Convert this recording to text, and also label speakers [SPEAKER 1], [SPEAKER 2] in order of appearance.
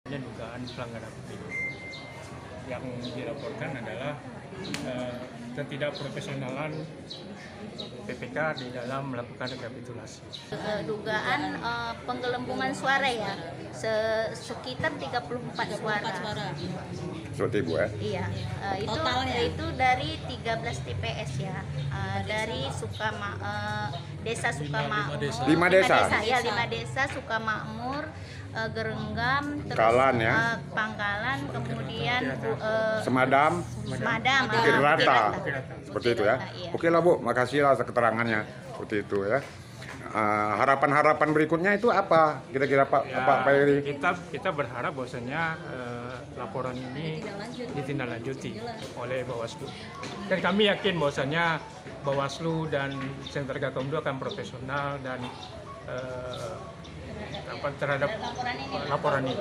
[SPEAKER 1] Ada dugaan pelanggaran pemilu. Yang dilaporkan adalah ketidakprofesionalan PPK di dalam melakukan rekapitulasi.
[SPEAKER 2] Dugaan penggelembungan suara ya, sekitar 34 suara.
[SPEAKER 3] Seperti Ibu ya?
[SPEAKER 2] Iya, itu dari 13 TPS ya, dari Desa Sukamakmur.
[SPEAKER 3] 5 desa?
[SPEAKER 2] Ya, 5 desa Sukamakmur, Gerenggam, terus
[SPEAKER 3] Kalan ya?
[SPEAKER 2] Pangkalan, kemudian
[SPEAKER 3] Semadam,
[SPEAKER 2] Semadam,
[SPEAKER 3] Bukit Rata.
[SPEAKER 2] Bukit
[SPEAKER 3] Seperti itu ya?
[SPEAKER 2] iya.
[SPEAKER 3] Oke lah Bu, makasih lah keterangannya. Seperti itu ya. Harapan-harapan berikutnya itu apa? Kira-kira Pak Eri?
[SPEAKER 1] Kita berharap bahwasanya laporan ini ditindaklanjuti oleh Bawaslu. Dan kami yakin bahwasanya Bawaslu dan Sentra Gakumdu akan profesional dan terhadap laporan ini.